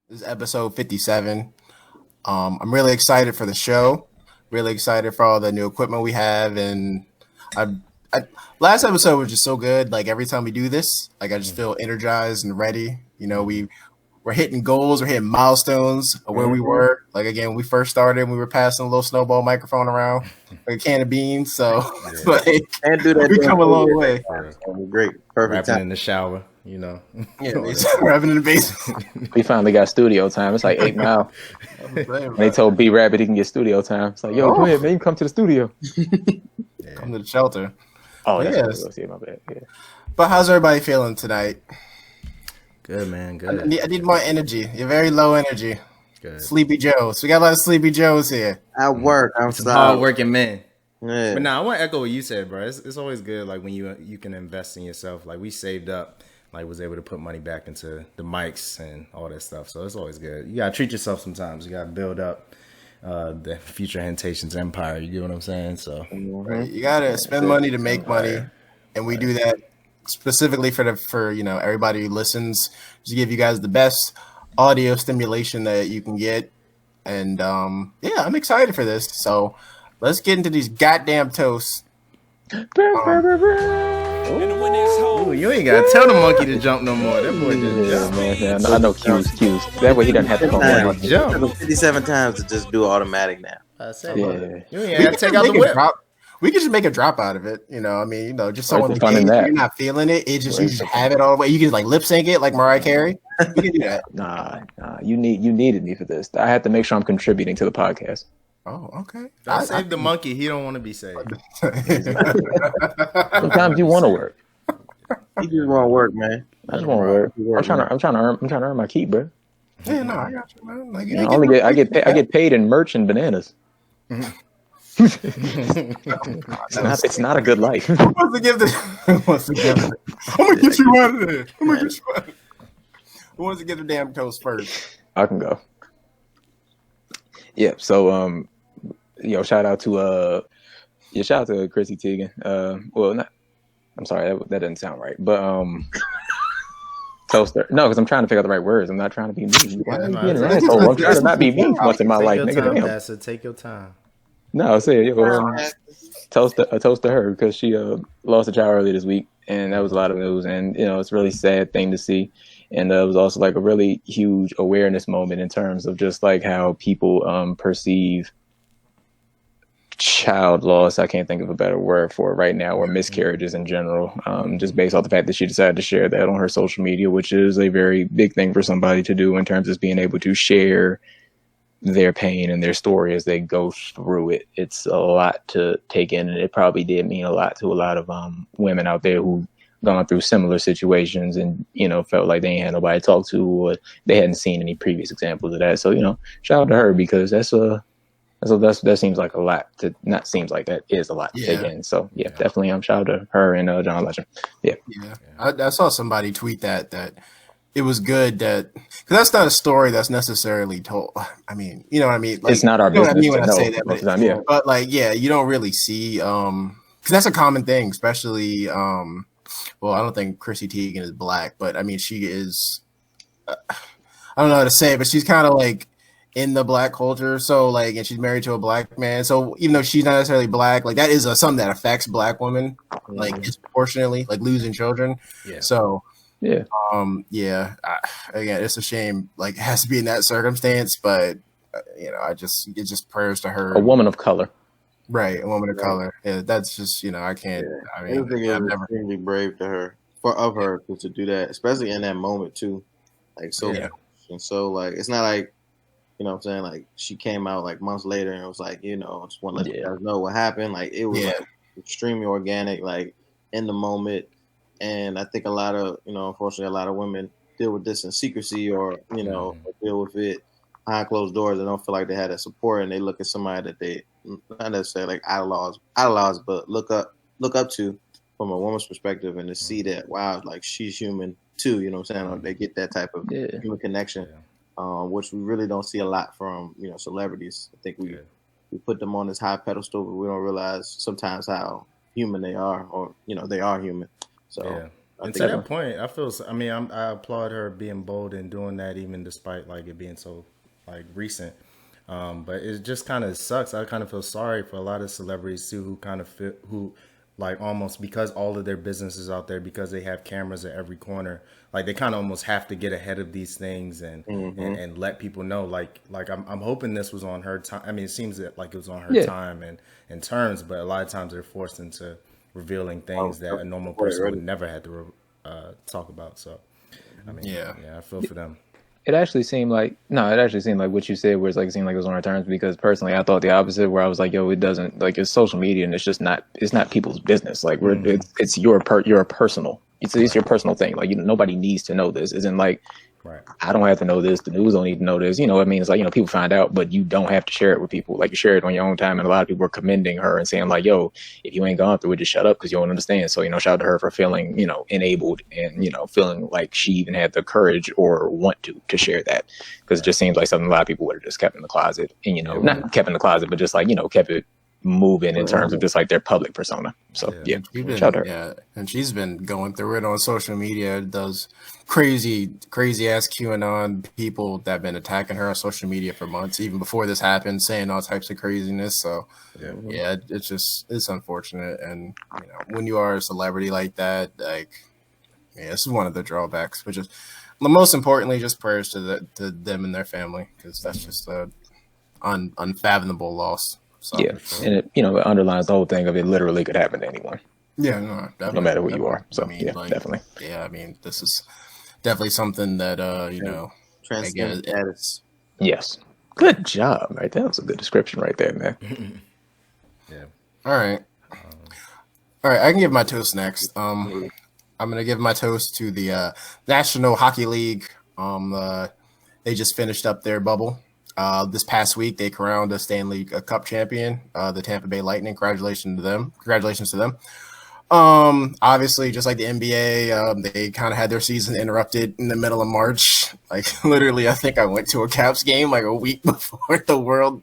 This is episode 57. I'm really excited for the show. Really excited for all the new equipment we have, and I last episode was just so good. Like every time we do this, like I just feel energized and ready. We're hitting goals, we're hitting milestones of where we were. Like again, when we first started, we were passing a little snowball microphone around like a can of beans. So like, And do that. we come a long way. Great, perfect Rapping time. in the shower, Yeah, rapping in the basement. We finally got studio time. It's like 8 Mile. And they told B Rabbit he can get studio time. It's like, yo, go ahead, man. You can come to the studio. Come to the shelter. Oh, that's Yes. what it was. Yeah, my bad. Yeah. But how's everybody feeling tonight? good man, I good. need more energy. You're very low energy. Good. Sleepy Joes. We got a lot of Sleepy Joes here. I work. I'm Some sorry. hardworking men. Yeah. But nah, I want to echo what you said, bro. It's always good, like when you can invest in yourself. Like we saved up, like was able to put money back into the mics and all that stuff. So it's always good. You gotta treat yourself sometimes. You gotta build up the future Hentations empire. You get what I'm saying? So Right? You gotta spend money to make money, and we do that specifically for everybody who listens. Just give you guys the best audio stimulation that you can get, and yeah, I'm excited for this. So let's get into these goddamn toasts. ooh, you ain't gotta tell the monkey to jump no more. That boy just Yeah, jumped. man. I know cues. That way he doesn't have to come Yeah. on. Jump. It took 57 times to just do automatic now. I said, Yeah. you ain't gotta take out the Make a whip. drop. We could just make a drop out of it. Just someone the fun in that. you're not feeling it. You just have it all the way. You can like lip sync it like Mariah Carey. We can do that. Nah. You needed me for this. I had to make sure I'm contributing to the podcast. Oh, okay. I saved the monkey. He don't want to be saved. Sometimes you want to work. He just won't work, man. I just want to work. I'm trying to earn my keep, bro. Yeah, no, I got you, man. Like, I get paid in merch and bananas. It's not a good life. Who wants to give this? I'm gonna get you out of there. I'm gonna get you out of there. Who wants to get the damn toast first? I can go. Yeah. So shout out to Chrissy Teigen. I'm sorry, that doesn't sound right. But toaster. No, because I'm trying to figure out the right words. I'm not trying to be mean. Why are you being an asshole? I'm trying to not be mean once in my Take life, your nigga. time, Damn. Pastor. Take your time. No, say toast to her because she lost a child earlier this week, and that was a lot of news, and it's a really sad thing to see, and it was also like a really huge awareness moment in terms of just like how people perceive child loss. I can't think of a better word for it right now, or miscarriages in general, just based off the fact that she decided to share that on her social media, which is a very big thing for somebody to do in terms of being able to share their pain and their story as they go through it. It's a lot to take in, and it probably did mean a lot to a lot of women out there who gone through similar situations and felt like they ain't had nobody to talk to, or they hadn't seen any previous examples of that. So shout out to her, because that seems like a lot to not seems like that is a lot to take in. So yeah, definitely shout out to her and John Legend. Yeah. I saw somebody tweet that it was good that, because that's not a story that's necessarily told. I mean, you know what I mean? Like, It's not our business. You know what I mean when I say that, most of the time, yeah. But like, yeah, you don't really see, because that's a common thing, especially, well, I don't think Chrissy Teigen is black, but I mean, she is, I don't know how to say it, but she's kind of like in the black culture. So like, and she's married to a black man. So even though she's not necessarily black, like that is something that affects black women, like disproportionately, like losing children. Yeah. So, Yeah. Again, it's a shame. Like, it has to be in that circumstance, but it's just prayers to her. A woman of color. Right, a woman of color. Yeah, that's just I can't. Yeah. I I mean, think it I've was never. extremely brave to her to do that, especially in that moment too. Like so, Yeah. and so like it's not like what I'm saying, like she came out like months later and it was like I just want to let you guys know what happened. Like it was like extremely organic, like in the moment. And I think a lot of, unfortunately, a lot of women deal with this in secrecy or deal with it behind closed doors. They don't feel like they had that support, and they look at somebody that they not necessarily like idolize, but look up to from a woman's perspective, and to see that, wow, like she's human too. You know what I'm saying? Or they get that type of human connection, which we really don't see a lot from celebrities. I think we put them on this high pedestal, but we don't realize sometimes how human they are, or they are human. So And to that point, I applaud her being bold and doing that, even despite like it being so like recent. But it just kind of sucks. I kind of feel sorry for a lot of celebrities too, who kind of like almost because all of their businesses out there, because they have cameras at every corner, like they kind of almost have to get ahead of these things and let people know. Like I'm hoping this was on her time. I mean, it seems like it was on her time and terms, but a lot of times they're forced into revealing things that a normal person would never have to talk about. So, I mean, I feel for them. It actually seemed like what you said, where it's like it seemed like it was on our terms. Because personally, I thought the opposite, where I was like, yo, it doesn't, like, it's social media and it's not people's business. Like it's your personal. It's your personal thing. Like nobody needs to know this. Isn't like. Right. I don't have to know this. The news don't need to know this. You know what I mean? It's like, people find out, but you don't have to share it with people. Like you share it on your own time. And a lot of people are commending her and saying like, yo, if you ain't gone through it, just shut up because you don't understand. So, shout out to her for feeling, enabled and, feeling like she even had the courage or want to share that. Because it just seems like something a lot of people would have just kept in the closet and, not kept in the closet, but just like, kept it moving in terms of just like their public persona. So shout out to her. And she's been going through it on social media. Does crazy ass QAnon people that have been attacking her on social media for months, even before this happened, saying all types of craziness. So it's unfortunate. And when you are a celebrity like that, like this is one of the drawbacks. Which is most importantly, just prayers to them and their family, because that's just a unfathomable loss. So, and it underlines the whole thing of it literally could happen to anyone. Yeah, no, no matter who you are. So definitely. Yeah, I mean, this is definitely something that transcendent status. Yes, good job. Right, that was a good description right there, man. All right. I can give my toast next. I'm gonna give my toast to the National Hockey League. They just finished up their bubble. This past week, they crowned a Stanley Cup champion, the Tampa Bay Lightning. Congratulations to them. Obviously, just like the NBA, they kind of had their season interrupted in the middle of March. Like literally, I think I went to a Caps game like a week before the world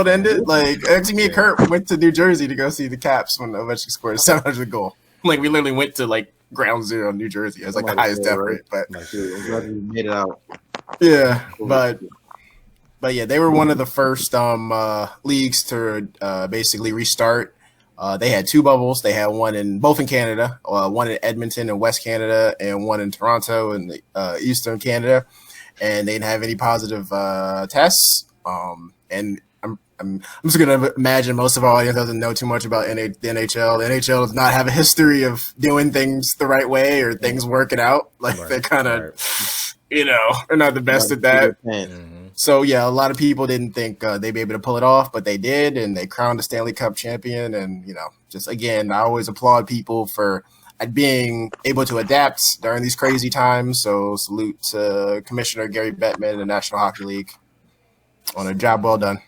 ended. Like actually, me and Kurt went to New Jersey to go see the Caps when eventually scored a 700 goal. Like we literally went to like Ground Zero, New Jersey. It was like the highest death rate, but made it out. Yeah, But yeah, they were one of the first leagues to basically restart. They had two bubbles. They had both in Canada, one in Edmonton in West Canada, and one in Toronto in Eastern Canada. And they didn't have any positive tests. And I'm just gonna imagine most of our audience doesn't know too much about the NHL. The NHL does not have a history of doing things the right way or things working out. Like they kind of, are not the best at that. So, yeah, a lot of people didn't think they'd be able to pull it off, but they did, and they crowned the Stanley Cup champion. And, just again, I always applaud people for being able to adapt during these crazy times. So, salute to Commissioner Gary Bettman and the National Hockey League on a job well done.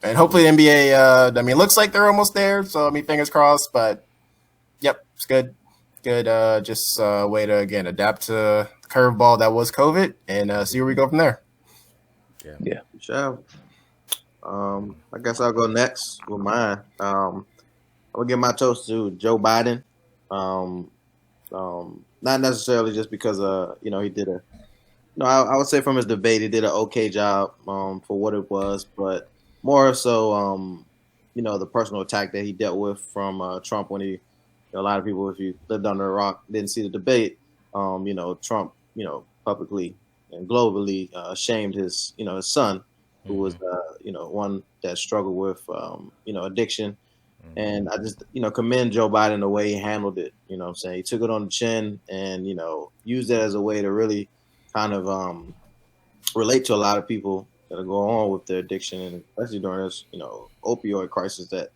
And hopefully the NBA, looks like they're almost there. So, fingers crossed. But, yep, it's good. Good just way to, again, adapt to the curveball that was COVID and see where we go from there. Yeah. Sure. I guess I'll go next with mine. I'm gonna give my toast to Joe Biden. Not necessarily just because he did I would say from his debate he did an okay job for what it was, but more so the personal attack that he dealt with from Trump when he a lot of people, if you lived under a rock, didn't see the debate. Trump publicly and globally shamed his his son, who was one that struggled with addiction. And I just commend Joe Biden the way he handled it. He took it on the chin and used it as a way to really kind of relate to a lot of people that are going on with their addiction, and especially during this opioid crisis that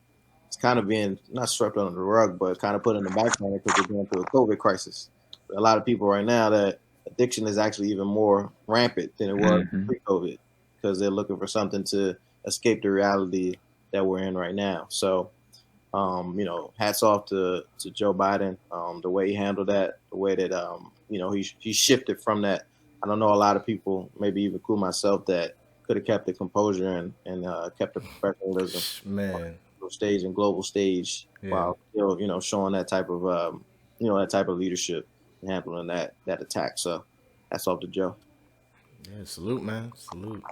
it's kind of being not swept under the rug, but kind of put in the back burner because we're going through a COVID crisis. A lot of people right now that addiction is actually even more rampant than it was pre-COVID, because they're looking for something to escape the reality that we're in right now. So, hats off to Joe Biden, the way he handled that, the way that, he shifted from that. I don't know a lot of people, maybe even include myself, that could have kept the composure and kept the professionalism on the stage and global stage while still, showing that type of that type of leadership and handling that attack. So that's off to Joe. Yeah, salute, man. Salute.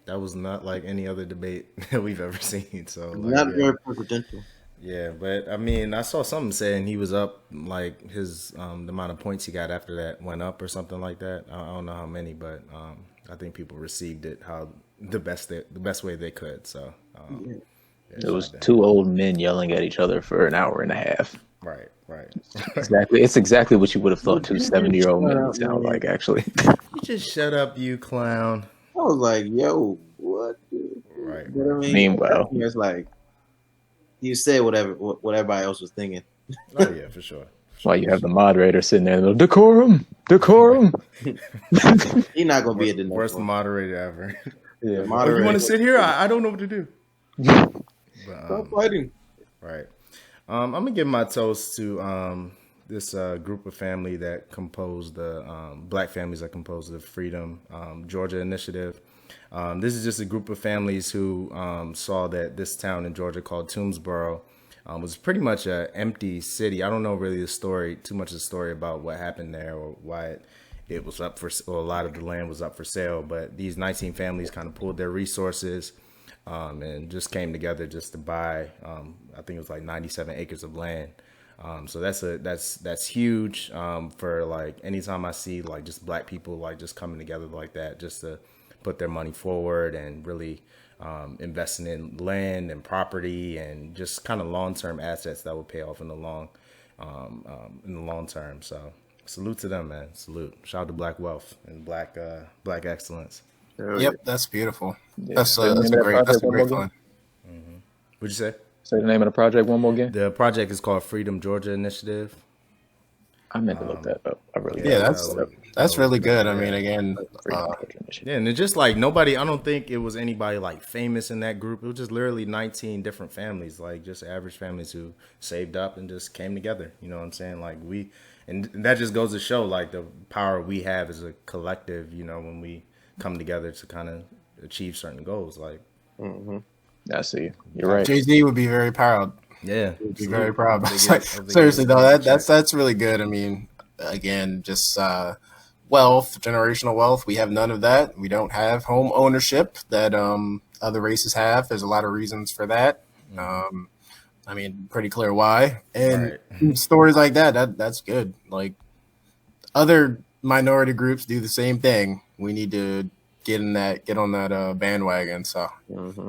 That was not like any other debate that we've ever seen. So not very presidential. Yeah, but I mean, I saw something saying he was up, like his the amount of points he got after that went up or something like that. I don't know how many, but I think people received it the best way they could. So it was two old men yelling at each other for an hour and a half. Right. Exactly. It's exactly what you would have thought two 70-year-old men would sound like, actually. You just shut up, you clown. I was like, yo, what? Right. You know what I mean? Meanwhile, it's like you said what everybody else was thinking. Oh yeah, for sure. Why you have the moderator sitting there, decorum. He's not gonna be at the worst moderator ever. Yeah, moderator. You want to sit here? I don't know what to do. Stop fighting. Right. I'm gonna give my toast to this group of family that composed the black families that composed the Freedom Georgia Initiative. This is just a group of families who saw that this town in Georgia called Toomsboro was pretty much an empty city. I don't know really too much of the story about what happened there or why it was up for, or a lot of the land was up for sale. But these 19 families kind of pulled their resources and just came together just to buy, I think it was like 97 acres of land. So that's huge for like anytime I see like just black people like just coming together like that, just to put their money forward and really investing in land and property and just kind of long-term assets that will pay off in the long term. So salute to them, man. Salute. Shout out to Black Wealth and Black excellence. Yep, that's beautiful. Yeah. That's a great one. Mm-hmm. What'd you say? Say the name of the project one more again. The project is called Freedom Georgia Initiative. I meant to look that up. I really that's really good. I mean, again, and it's just like nobody. I don't think it was anybody like famous in that group. It was just literally 19 different families, like just average families who saved up and just came together. You know what I'm saying? Like and that just goes to show like the power we have as a collective. You know, when we come together to kind of achieve certain goals. Like, I see. You're right. Jay-Z would be very proud. Yeah, would be very proud. Seriously though, that's really good. I mean, again, just generational wealth. We have none of that. We don't have home ownership that other races have. There's a lot of reasons for that. I mean, pretty clear why. And stories like that's good. Like other minority groups do the same thing. We need to get on that bandwagon. So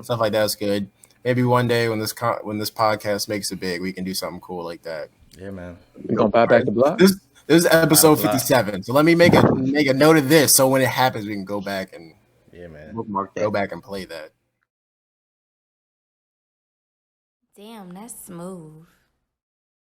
stuff like that's good. Maybe one day when this podcast makes it big, we can do something cool like that. Yeah, man. We gonna buy back the block. This is episode 57. So let me make a note of this, so when it happens, we can go back and go back and play that. Damn, that's smooth.